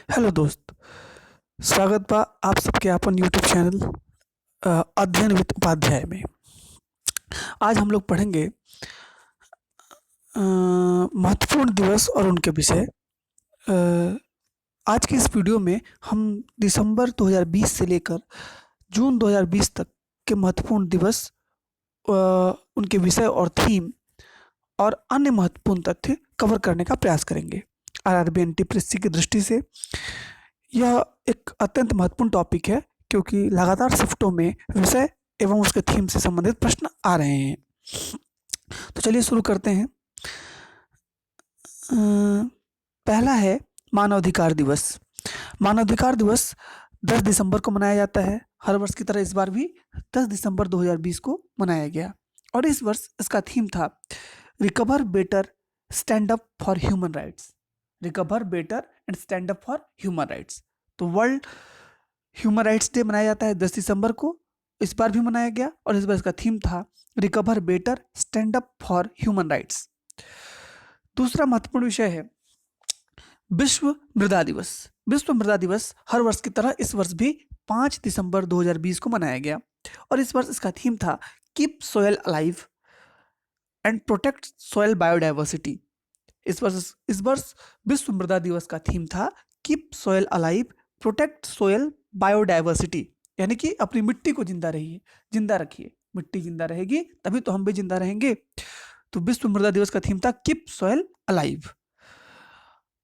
Hello दोस्त। स्वागत बा आप सबके अपन यूट्यूब चैनल अध्ययन विद उपाध्याय में। आज हम लोग पढ़ेंगे महत्वपूर्ण दिवस और उनके विषय। अ, आज की इस वीडियो में हम दिसंबर 2020 से लेकर जून 2020 तक के महत्वपूर्ण दिवस, अ, उनके विषय और थीम और अन्य महत्वपूर्ण तथ्य कवर करने का प्रयास करेंगे। आरआरबी एनटीपीसी की दृष्टि से यह एक अत्यंत महत्वपूर्ण टॉपिक है, क्योंकि लगातार शिफ्टों में विषय एवं उसके थीम से संबंधित प्रश्न आ रहे हैं। तो चलिए शुरू करते हैं। पहला है मानवाधिकार दिवस। मानवाधिकार दिवस 10 दिसंबर को मनाया जाता है। हर वर्ष की तरह इस बार भी 10 दिसंबर 2020 को मनाया गया और इस वर्ष इसका थीम था recover better stand up for human rights. Recover better and stand up for human rights. तो वर्ल्ड ह्यूमन राइट्स डे मनाया जाता है 10 दिसंबर को। इस बार भी मनाया गया और इस बार इसका थीम था recover better stand up for human rights. दूसरा महत्वपूर्ण विषय है विश्व मृदा दिवस। विश्व मृदा दिवस हर वर्ष की तरह इस वर्ष भी 5 दिसंबर 2020 को मनाया गया और इस वर्ष इसका थीम था keep soil alive and protect soil biodiversity. इस वर्ष विश्व मृदा दिवस का थीम था keep soil alive protect soil biodiversity, यानी कि अपनी मिट्टी को जिंदा रखिए। मिट्टी जिंदा रहेगी तभी तो हम भी जिंदा रहेंगे। तो विश्व मृदा दिवस का थीम था कीप सोयल अलाइव।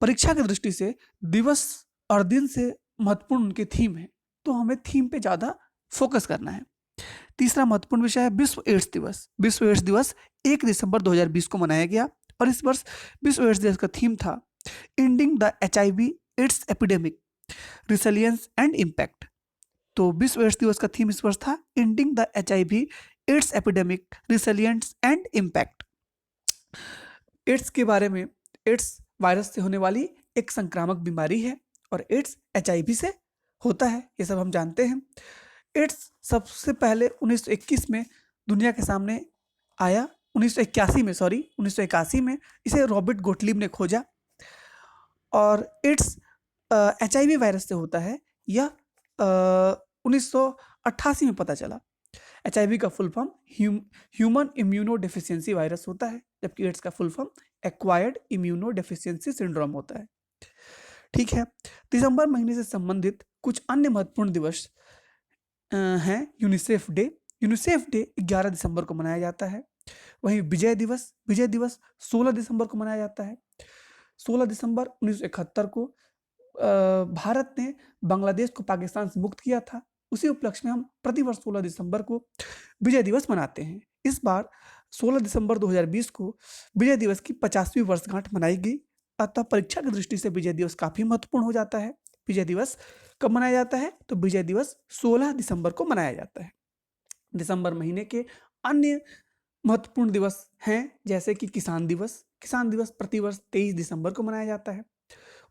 परीक्षा की दृष्टि से दिवस और दिन से महत्वपूर्ण उनके थीम है, तो हमें थीम पे ज्यादा फोकस करना है। तीसरा महत्वपूर्ण विषय है विश्व एड्स दिवस। विश्व एड्स दिवस 1 दिसंबर 2020 को मनाया गया और इस वर्ष विश्व एड्स दिवस का थीम था ending the HIV AIDS epidemic resilience and impact. तो विश्व एड्स दिवस का थीम इस वर्ष था ending the HIV AIDS epidemic resilience and impact. AIDS के बारे में, एड्स वायरस से होने वाली एक संक्रामक बीमारी है और एड्स एचआईवी से होता है, ये सब हम जानते हैं। एड्स सबसे पहले 1921 में दुनिया के सामने आया। 1981 में इसे रॉबर्ट गोटलीब ने खोजा और एड्स एचआईवी वायरस से होता है, यह 1988 में पता चला। एचआईवी का full form human immuno deficiency virus होता है, जबकि एड्स का full form acquired immuno deficiency syndrome होता है। ठीक है। दिसंबर महीने से संबंधित कुछ अन्य महत्वपूर्ण दिवस हैं। UNICEF day. यूनिसेफ डे 11 दिसंबर को मनाया जाता है। वहीं विजय दिवस 16 दिसंबर को मनाया जाता है। 16 दिसंबर 1971 को भारत ने बांग्लादेश को पाकिस्तान से मुक्त किया था। उसी उपलक्ष्य में हम प्रतिवर्ष 16 दिसंबर को विजय दिवस मनाते हैं। इस बार 16 दिसंबर 2020 को विजय दिवस की 50वीं वर्षगांठ मनाई गई। अतः परीक्षा की दृष्टि से विजय दिवस काफी महत्वपूर्ण हो जाता है। विजय दिवस कब मनाया जाता है? तो विजय दिवस 16 दिसंबर को मनाया जाता है। दिसंबर महीने के अन्य महत्वपूर्ण दिवस हैं, जैसे कि किसान दिवस। किसान दिवस प्रतिवर्ष 23 दिसंबर को मनाया जाता है।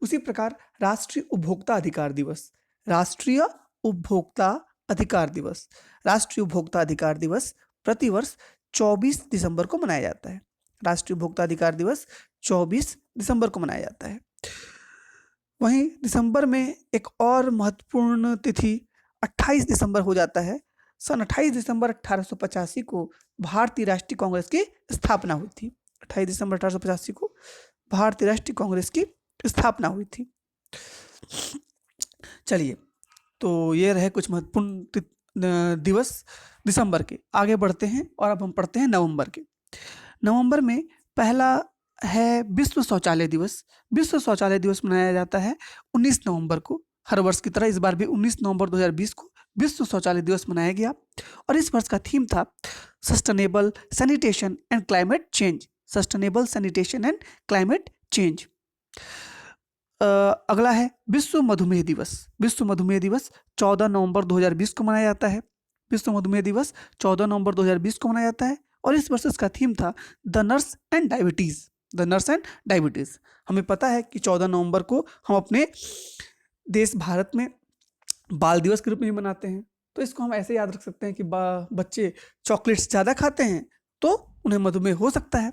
उसी प्रकार राष्ट्रीय उपभोक्ता अधिकार दिवस। राष्ट्रीय उपभोक्ता अधिकार दिवस राष्ट्रीय उपभोक्ता अधिकार दिवस प्रतिवर्ष 24 दिसंबर को मनाया जाता है। राष्ट्रीय उपभोक्ता अधिकार दिवस 24 दिसंबर को मनाया जाता है। वहीं दिसंबर में एक और महत्वपूर्ण तिथि 28 दिसंबर हो जाता है। सन 28 दिसंबर 1885 को भारतीय राष्ट्रीय कांग्रेस की स्थापना हुई थी। 28 दिसंबर 1885 को भारतीय राष्ट्रीय कांग्रेस की स्थापना हुई थी। चलिए, तो ये रहे कुछ महत्वपूर्ण दिवस दिसंबर के। आगे बढ़ते हैं और अब हम पढ़ते हैं नवंबर के। नवंबर में पहला है विश्व शौचालय दिवस। विश्व शौचालय दिवस मनाया जाता है 19 नवंबर को। हर वर्ष की तरह इस बार भी 19 नवंबर 2020 को विश्व शौचालय दिवस मनाया गया और इस वर्ष का थीम था sustainable sanitation and climate change. Sustainable sanitation and climate change. अगला है विश्व मधुमेह दिवस। विश्व मधुमेह दिवस 14 नवंबर 2020 को मनाया जाता है। विश्व मधुमेह दिवस 14 नवंबर 2020 को मनाया जाता है और इस वर्ष इसका थीम था the nurse and diabetes. The nurse and diabetes. हमें पता है कि 14 नवंबर को हम अपने देश भारत में बाल दिवस के रूप में भी मनाते हैं, तो इसको हम ऐसे याद रख सकते हैं कि बच्चे चॉकलेट्स ज़्यादा खाते हैं तो उन्हें मधुमेह हो सकता है।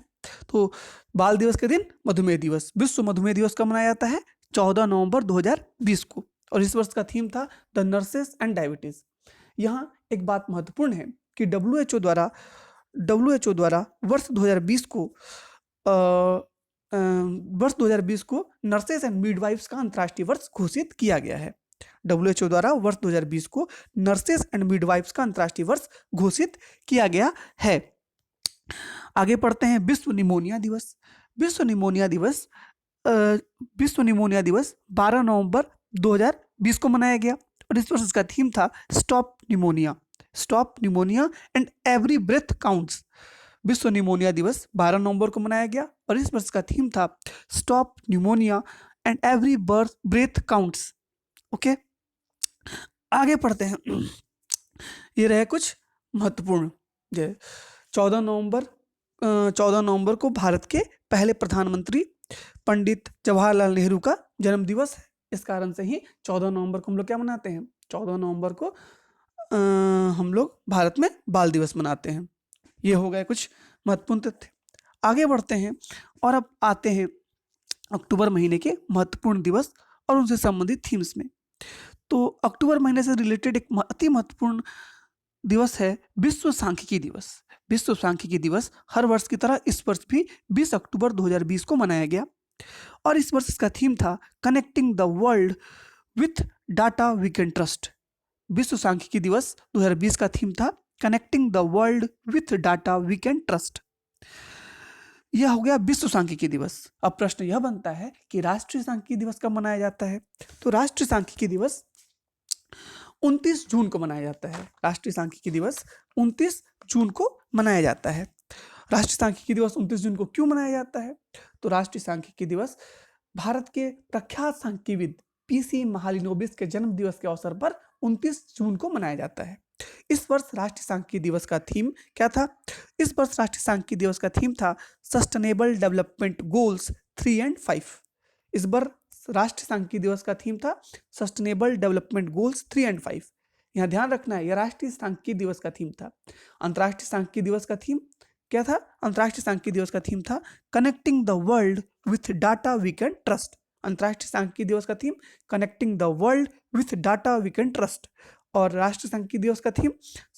तो बाल दिवस के दिन मधुमेह दिवस। विश्व मधुमेह दिवस कब मनाया जाता है? 14 नवंबर 2020 को, और इस वर्ष का थीम था द नर्सेस एंड डायबिटीज। यहाँ एक बात महत्वपूर्ण है कि WHO द्वारा वर्ष 2020 को वर्ष 2020 को नर्सेस एंड मिडवाइफ्स का अंतर्राष्ट्रीय वर्ष घोषित किया गया है। WHO द्वारा वर्ष 2020 को नर्सेस एंड मिडवाइफ्स का अंतर्राष्ट्रीय वर्ष घोषित किया गया है। आगे पढ़ते हैं विश्व निमोनिया दिवस। विश्व निमोनिया दिवस 12 नवंबर 2020 को मनाया गया, और इस वर्ष इसका थीम था stop pneumonia and every breath counts. विश्व निमोनिया दिवस 12 नवंबर को मनाया गया, और इस वर्ष का थीम था stop pneumonia and every breath counts. Okay, आगे पढ़ते हैं। ये रहे कुछ महत्वपूर्ण। 14 नवंबर को भारत के पहले प्रधानमंत्री पंडित जवाहरलाल नेहरू का जन्म दिवस है। इस कारण से ही 14 नवंबर को हम लोग क्या मनाते हैं? 14 नवंबर को हम लोग भारत में बाल दिवस मनाते हैं। ये हो गए कुछ महत्वपूर्ण तथ्य। आगे बढ़ते हैं और अब आते हैं अक्टूबर महीने के महत्वपूर्ण दिवस और उनसे संबंधित थीम्स में। तो अक्टूबर महीने से रिलेटेड एक अति महत्वपूर्ण दिवस है विश्व सांख्यिकी दिवस। विश्व सांख्यिकी दिवस हर वर्ष की तरह इस वर्ष भी 20 अक्टूबर 2020 को मनाया गया, और इस वर्ष इसका थीम था connecting the world with data we can trust. विश्व सांख्यिकी दिवस 2020 का थीम था connecting the world with data we can trust. यह हो गया विश्व सांख्यिकी दिवस। अब प्रश्न यह बनता है कि राष्ट्रीय सांख्यिकी दिवस कब मनाया जाता है? तो राष्ट्रीय सांख्यिकी दिवस 29 जून को मनाया जाता है। राष्ट्रीय सांख्यिकी दिवस 29 जून को मनाया जाता है। राष्ट्रीय सांख्यिकी दिवस 29 जून को क्यों मनाया जाता है? तो राष्ट्रीय सांख्यिकी दिवस भारत के प्रख्यात सांख्यिकीविद PC महालिनोबिस के जन्म दिवस के अवसर पर 29 जून को मनाया जाता है। इस वर्ष राष्ट्रीय सांख्यिकी दिवस का थीम क्या था? इस वर्ष राष्ट्रीय सांख्यिकी दिवस का थीम था सस्टेनेबल डेवलपमेंट गोल्स 3 एंड 5। इस बार राष्ट्रीय सांख्यिकी दिवस का थीम था सस्टेनेबल डेवलपमेंट गोल्स 3 एंड 5। यहाँ ध्यान रखना है, यह राष्ट्रीय सांख्यिकी दिवस का थीम था। अंतर्राष्ट्रीय सांख्यिकी दिवस का थीम क्या था? अंतर्राष्ट्रीय सांख्यिकी दिवस का थीम था connecting the world with data we can trust. अंतर्राष्ट्रीय सांख्यिकी दिवस का theme connecting the world with data we can trust, और राष्ट्रीय सांख्यिकी दिवस का theme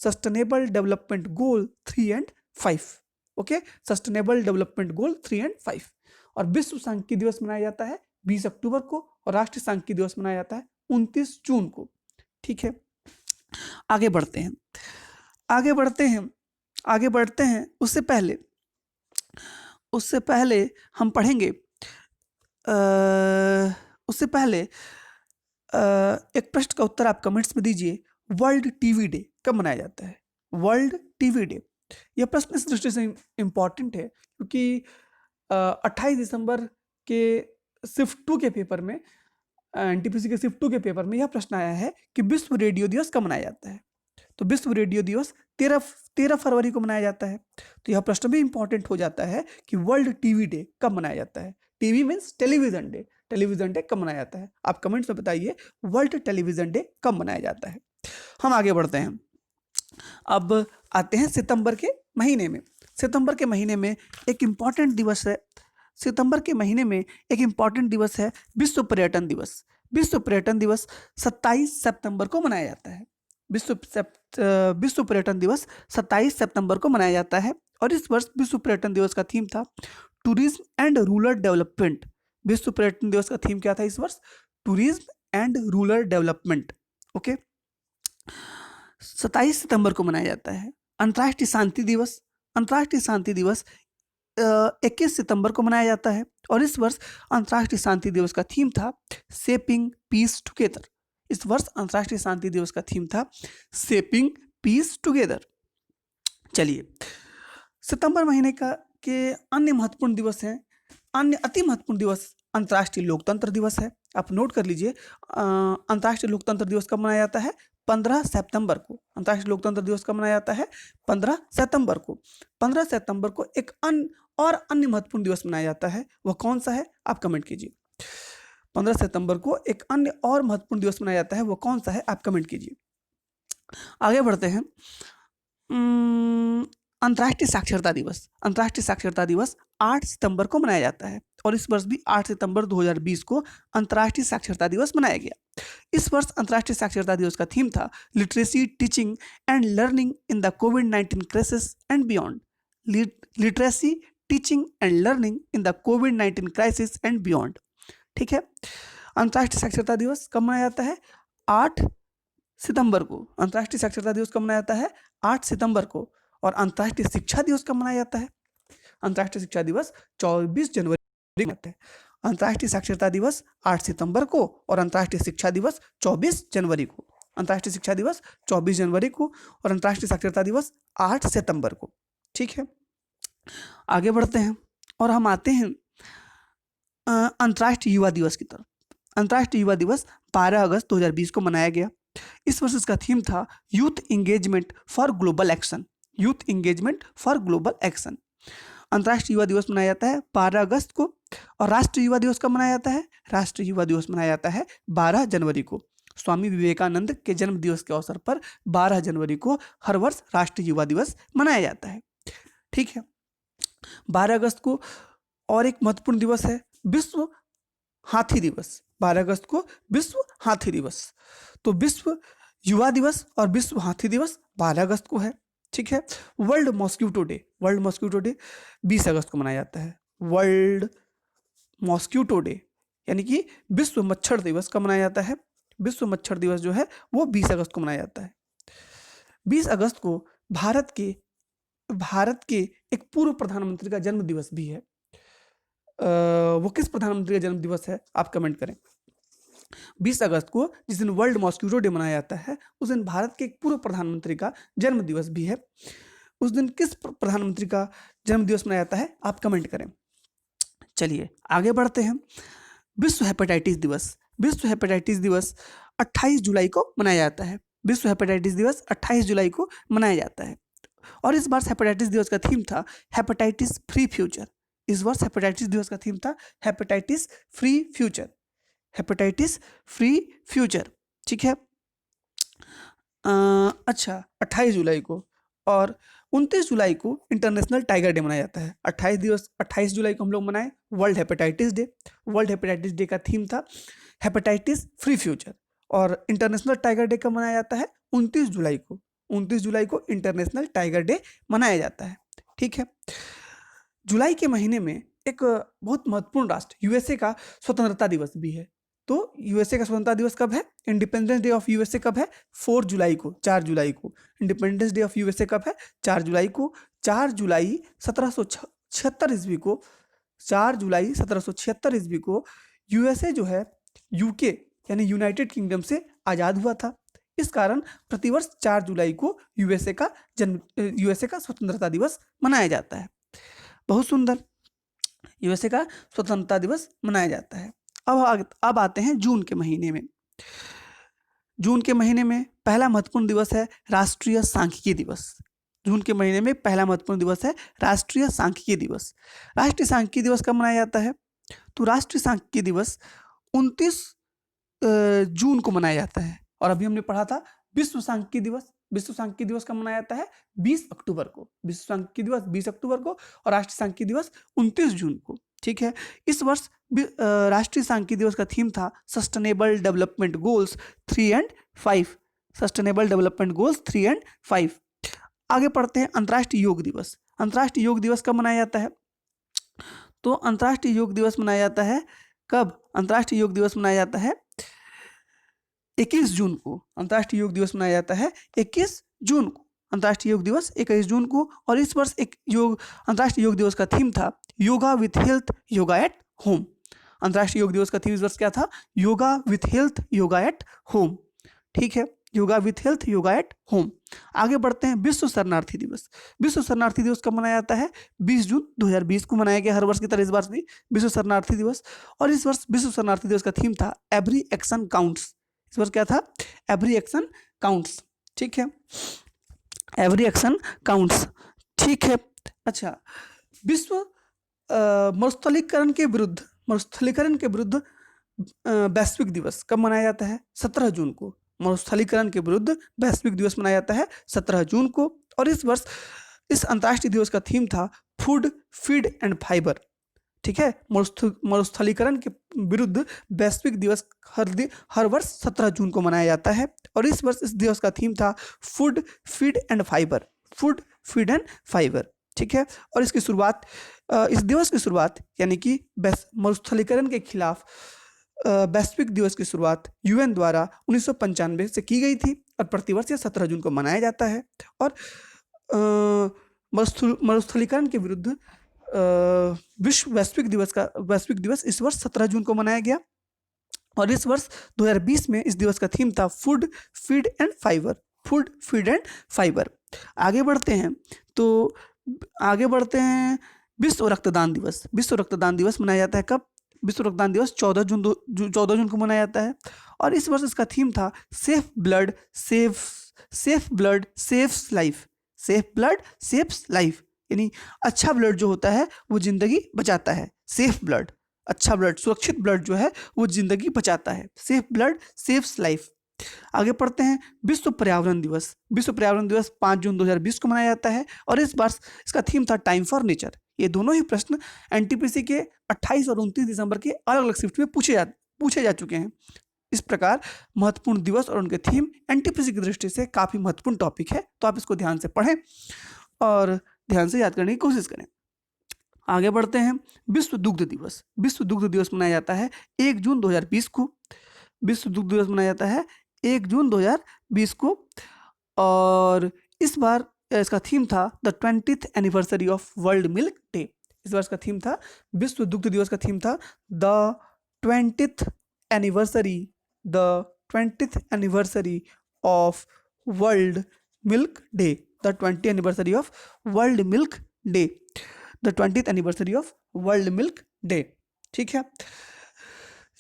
sustainable development goal 3 and 5। Okay, sustainable development goal 3 and 5। और विश्व सांख्यिकी दिवस मनाया जाता है 20 अक्टूबर को, और राष्ट्रीय सांख्यिकी दिवस मनाया जाता है 29 जून को। ठीक है, आगे बढ़ते हैं। उससे पहले हम पढ़ेंगे एक प्रश्न का उत्तर आप कमेंट्स में दीजिए। वर्ल्ड टीवी डे कब मनाया जाता है? World TV day. यह प्रश्न इस दृष्टि से इम्पॉर्टेंट है क्योंकि 28 दिसंबर के शिफ्ट 2 के पेपर में, NTPC के शिफ्ट 2 के पेपर में यह प्रश्न आया है कि विश्व रेडियो दिवस कब मनाया जाता है? तो विश्व रेडियो दिवस 13 फरवरी को मनाया जाता है। तो यह प्रश्न भी इंपॉर्टेंट हो जाता है कि वर्ल्ड टीवी डे कब मनाया जाता है? TV means television day. Television day कब मनाया जाता है? आप कमेंट्स में बताइए वर्ल्ड टेलीविजन डे कब मनाया जाता है। हम आगे बढ़ते हैं। अब आते हैं सितंबर के महीने में। सितंबर के महीने में एक इम्पॉर्टेंट दिवस है। सितंबर के महीने में एक इम्पॉर्टेंट दिवस है विश्व पर्यटन दिवस। विश्व पर्यटन दिवस 27 सितंबर को मनाया जाता है। विश्व पर्यटन दिवस 27 सितंबर को मनाया जाता है, और इस वर्ष विश्व पर्यटन दिवस का थीम था टूरिज्म एंड रूरल डेवलपमेंट। विश्व पर्यटन दिवस का थीम क्या था इस वर्ष? Tourism and rural development. Okay, 27 सितंबर को मनाया जाता है। अंतर्राष्ट्रीय शांति दिवस। अंतर्राष्ट्रीय शांति दिवस 21 सितंबर को मनाया जाता है, और इस वर्ष अंतर्राष्ट्रीय शांति दिवस का थीम था शेपिंग पीस टुगेदर। इस वर्ष अंतर्राष्ट्रीय शांति दिवस का थीम था शेपिंग पीस टुगेदर। चलिए, सितंबर महीने के अन्य महत्वपूर्ण दिवस हैं। अन्य अति महत्वपूर्ण दिवस अंतर्राष्ट्रीय लोकतंत्र दिवस है। आप नोट कर लीजिए, अंतर्राष्ट्रीय लोकतंत्र दिवस कब मनाया जाता है? 15 सितंबर को। अंतर्राष्ट्रीय लोकतंत्र दिवस कब मनाया जाता है? 15 सितंबर को। 15 सितंबर को एक अन्य महत्वपूर्ण दिवस मनाया जाता है। वह कौन सा है? आप कमेंट कीजिए। 15 सितंबर को एक अन्य और महत्वपूर्ण दिवस मनाया जाता है। वो कौन सा है? आप कमेंट कीजिए। आगे बढ़ते हैं। अंतर्राष्ट्रीय साक्षरता दिवस। अंतर्राष्ट्रीय साक्षरता दिवस 8 सितंबर को मनाया जाता है, और इस वर्ष भी 8 सितंबर 2020 को अंतर्राष्ट्रीय साक्षरता दिवस मनाया गया। इस वर्ष अंतर्राष्ट्रीय साक्षरता दिवस का थीम था literacy teaching and learning in the covid crisis and beyond. Literacy teaching and learning in the covid crisis and beyond. ठीक है, अंतर्राष्ट्रीय साक्षरता दिवस कब मनाया जाता है? 8 सितंबर को। अंतर्राष्ट्रीय साक्षरता दिवस कब मनाया जाता है? 8 सितंबर को। और अंतर्राष्ट्रीय शिक्षा दिवस कब मनाया जाता है? अंतर्राष्ट्रीय शिक्षा दिवस 24 जनवरी को मनाते हैं। अंतर्राष्ट्रीय साक्षरता दिवस 8 सितंबर को और अंतर्राष्ट्रीय शिक्षा दिवस 24 जनवरी को। अंतर्राष्ट्रीय शिक्षा दिवस 24 जनवरी को और अंतर्राष्ट्रीय साक्षरता दिवस 8 सितंबर को। ठीक है, आगे बढ़ते हैं और हम आते हैं अंतर्राष्ट्रीय युवा दिवस की तरफ। अंतर्राष्ट्रीय युवा दिवस 12 अगस्त 2020 को मनाया गया। इस वर्ष इसका थीम था youth engagement for global action. Youth engagement for global action. अंतर्राष्ट्रीय युवा दिवस मनाया जाता है 12 अगस्त को। और राष्ट्रीय युवा दिवस कब मनाया जाता है? राष्ट्रीय युवा दिवस मनाया जाता है 12 जनवरी को। स्वामी विवेकानंद के जन्म दिवस के अवसर पर 12 जनवरी को हर वर्ष राष्ट्रीय युवा दिवस मनाया जाता है। ठीक है, 12 अगस्त को और एक महत्वपूर्ण दिवस है विश्व हाथी दिवस। 12 अगस्त को विश्व हाथी दिवस। तो विश्व युवा दिवस और विश्व हाथी दिवस 12 अगस्त को है। ठीक है, world mosquito day. World mosquito day 20 अगस्त को मनाया जाता है। वर्ल्ड मॉस्किटो डे यानी कि विश्व मच्छर दिवस कब मनाया जाता है? विश्व मच्छर दिवस जो है वो 20 अगस्त को मनाया जाता है। 20 अगस्त को भारत के एक पूर्व प्रधानमंत्री का जन्म दिवस भी है। वो किस प्रधानमंत्री का जन्म दिवस है आप कमेंट करें। 20 अगस्त को जिस दिन वर्ल्ड मॉस्किटो डे मनाया जाता है उस दिन भारत के एक पूर्व प्रधानमंत्री का जन्म दिवस भी है। उस दिन किस प्रधानमंत्री का जन्म दिवस मनाया जाता है आप कमेंट करें। चलिए आगे बढ़ते हैं। विश्व हेपेटाइटिस दिवस। विश्व हेपेटाइटिस दिवस 28 जुलाई को मनाया जाता है। विश्व हेपेटाइटिस दिवस 28 जुलाई को मनाया जाता है। और इस वर्ष हेपेटाइटिस दिवस का थीम था हेपेटाइटिस फ्री फ्यूचर। इस वर्ष हेपेटाइटिस दिवस का थीम था hepatitis free future. Hepatitis free future. ठीक है, अच्छा 28 जुलाई को और 29 जुलाई को इंटरनेशनल टाइगर डे मनाया जाता है। 28 जुलाई को हम लोग मनाए world hepatitis day. World hepatitis day का थीम था हेपेटाइटिस फ्री फ्यूचर। और इंटरनेशनल टाइगर डे कब मनाया जाता है? 29 जुलाई को। 29 जुलाई को इंटरनेशनल टाइगर डे मनाया जाता है। ठीक है, जुलाई के महीने में एक बहुत महत्वपूर्ण राष्ट्र यूएसए का स्वतंत्रता दिवस भी है। तो यूएसए का स्वतंत्रता दिवस कब है? इंडिपेंडेंस डे ऑफ यूएसए कब है? 4 जुलाई को, 4 जुलाई को। इंडिपेंडेंस डे ऑफ यूएसए कब है? 4 जुलाई को। 4 जुलाई 1776 ईस्वी को, 4 जुलाई 1776 ईस्वी को यूएसए जो है यूके यानी यूनाइटेड किंगडम से आज़ाद हुआ था। इस कारण प्रतिवर्ष 4 जुलाई को यूएसए का स्वतंत्रता दिवस मनाया जाता है। बहुत सुंदर, यूएसए का स्वतंत्रता दिवस मनाया जाता है। अब आते हैं जून के महीने में। जून के महीने में पहला महत्वपूर्ण दिवस है राष्ट्रीय सांख्यिकी दिवस। जून के महीने में पहला महत्वपूर्ण दिवस है राष्ट्रीय सांख्यिकी दिवस। राष्ट्रीय सांख्यिकी दिवस कब मनाया जाता है? तो राष्ट्रीय सांख्यिकी दिवस 29 जून को मनाया जाता है। और अभी हमने पढ़ा था विश्व सांख्यिकी दिवस। विश्व सांख्यिकी दिवस कब मनाया जाता है? 20 अक्टूबर को। विश्व सांख्यिकी दिवस 20 अक्टूबर को और राष्ट्रीय सांख्यिकी दिवस 29 जून को। ठीक है, इस वर्ष राष्ट्रीय सांख्यिकी दिवस का थीम था sustainable development goals 3 and 5। Sustainable development goals 3 and 5। आगे पढ़ते हैं अंतर्राष्ट्रीय योग दिवस। अंतर्राष्ट्रीय योग दिवस कब मनाया जाता है? तो अंतर्राष्ट्रीय योग दिवस मनाया जाता है कब? अंतर्राष्ट्रीय योग दिवस मनाया जाता है 21 जून को। अंतर्राष्ट्रीय योग दिवस मनाया जाता है 21 जून को। अंतर्राष्ट्रीय योग दिवस 21 जून को। और इस वर्ष अंतर्राष्ट्रीय योग दिवस का थीम था yoga with health yoga at home. अंतर्राष्ट्रीय योग दिवस का थीम इस वर्ष क्या था? Yoga with health yoga at home. ठीक है, yoga with health yoga at home. आगे बढ़ते हैं विश्व शरणार्थी दिवस। विश्व शरणार्थी दिवस कब मनाया जाता है? 20 जून 2020 को मनाया गया। हर वर्ष की तरह इस वर्ष भी विश्व शरणार्थी दिवस। और इस वर्ष विश्व शरणार्थी दिवस का थीम था एवरी एक्शन काउंट्स। इस वर्ष क्या था? Every action counts. ठीक है, एवरी एक्शन काउंट्स। ठीक है, अच्छा विश्व मरुस्थलीकरण के विरुद्ध वैश्विक दिवस कब मनाया जाता है? 17 जून को। मरुस्थलीकरण के विरुद्ध वैश्विक दिवस मनाया जाता है 17 जून को। और इस वर्ष इस अंतर्राष्ट्रीय दिवस का थीम था फूड फीड एंड फाइबर। ठीक है। मरुस्थलीकरण के विरुद्ध वैश्विक दिवस हर वर्ष 17 जून को मनाया जाता है। और इस वर्ष इस दिवस का थीम था food feed and fibre, food feed and fibre, ठीक है। और इसकी शुरुआत इस दिवस की शुरुआत यानी कि मरुस्थलीकरण के खिलाफ वैश्विक दिवस की शुरुआत यूएन द्वारा 1995 से की गई थी और प्रतिवर्ष यह 17 जून को मनाया जाता है। और मरुस्थलीकरण के विरुद्ध विश्व वैश्विक दिवस इस वर्ष 17 जून को मनाया गया। और इस वर्ष 2020 में इस दिवस का थीम था food feed and fibre, food feed and fibre. आगे बढ़ते हैं विश्व रक्तदान दिवस। विश्व रक्तदान दिवस मनाया जाता है कब? विश्व रक्तदान दिवस 14 जून को मनाया जाता है। और इस वर्ष इसका थीम था safe blood saves life, safe blood saves life, यानी अच्छा ब्लड जो होता है वो जिंदगी बचाता है। सेफ ब्लड, अच्छा ब्लड, सुरक्षित ब्लड जो है वो जिंदगी बचाता है। Safe blood saves life. आगे पढ़ते हैं विश्व पर्यावरण दिवस। विश्व पर्यावरण दिवस 5 जून 2020 को मनाया जाता है और इस बार इसका थीम था टाइम फॉर नेचर। ये दोनों ही प्रश्न एनटीपीसी के 28 और 29 दिसंबर के अलग अलग शिफ्ट में पूछे जा चुके हैं। इस प्रकार महत्वपूर्ण दिवस और उनके थीम एनटीपीसी की दृष्टि से काफी महत्वपूर्ण टॉपिक है, तो आप इसको ध्यान से पढ़ें और ध्यान से याद करने की कोशिश करें। आगे बढ़ते हैं विश्व दुग्ध दिवस। विश्व दुग्ध दिवस मनाया जाता है 1 जून 2020 को। विश्व दुग्ध दिवस मनाया जाता है 1 जून 2020 को और इस बार इसका थीम था the 20th anniversary of world milk day. इस वर्ष का थीम था, विश्व दुग्ध दिवस का थीम था the 20th anniversary of world milk day, the 20th anniversary of world milk day, the 20th anniversary of world milk day, ठीक है।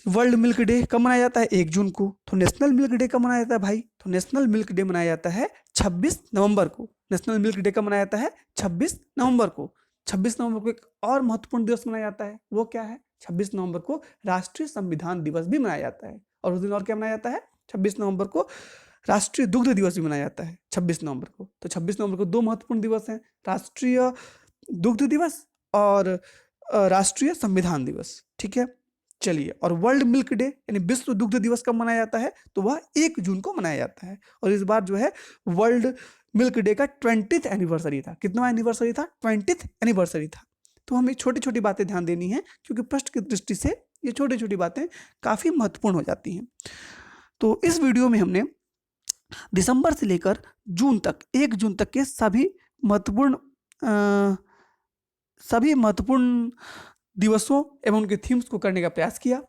वर्ल्ड मिल्क डे कब मनाया जाता है? 1 जून को। तो नेशनल मिल्क डे कब मनाया जाता है भाई? तो नेशनल मिल्क डे मनाया जाता है 26 नवंबर को। नेशनल मिल्क डे कब मनाया जाता है? 26 नवंबर को। 26 नवंबर को एक और महत्वपूर्ण दिवस मनाया जाता है, वो क्या है? 26 नवंबर को राष्ट्रीय संविधान दिवस भी मनाया जाता है। और उस दिन और क्या मनाया जाता है? 26 नवंबर को राष्ट्रीय दुग्ध दिवस भी मनाया जाता है 26 नवंबर को। तो 26 नवंबर को 2 महत्वपूर्ण दिवस हैं, राष्ट्रीय दुग्ध दिवस और राष्ट्रीय संविधान दिवस, ठीक है। चलिए, और वर्ल्ड मिल्क डे यानी विश्व दुग्ध दिवस कब मनाया जाता है? तो वह 1 जून को मनाया जाता है। और इस बार जो है वर्ल्ड मिल्क डे का 20th एनिवर्सरी था। कितना एनिवर्सरी था? 20th एनिवर्सरी था। तो हमें छोटी छोटी बातें ध्यान देनी है क्योंकि प्रश्न की दृष्टि से ये छोटी छोटी बातें काफी महत्वपूर्ण हो जाती हैं। तो इस वीडियो में हमने दिसंबर से लेकर जून तक, 1 जून तक के सभी महत्वपूर्ण दिवसों एवं उनके थीम्स को करने का प्रयास किया।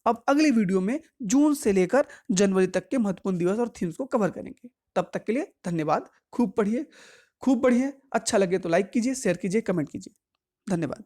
अब अगली वीडियो में जून से लेकर जनवरी तक के महत्वपूर्ण दिवस और थीम्स को कवर करेंगे। तब तक के लिए धन्यवाद। खूब पढ़िए, अच्छा लगे तो लाइक कीजिए, शेयर कीजिए, कमेंट कीजिए। धन्यवाद।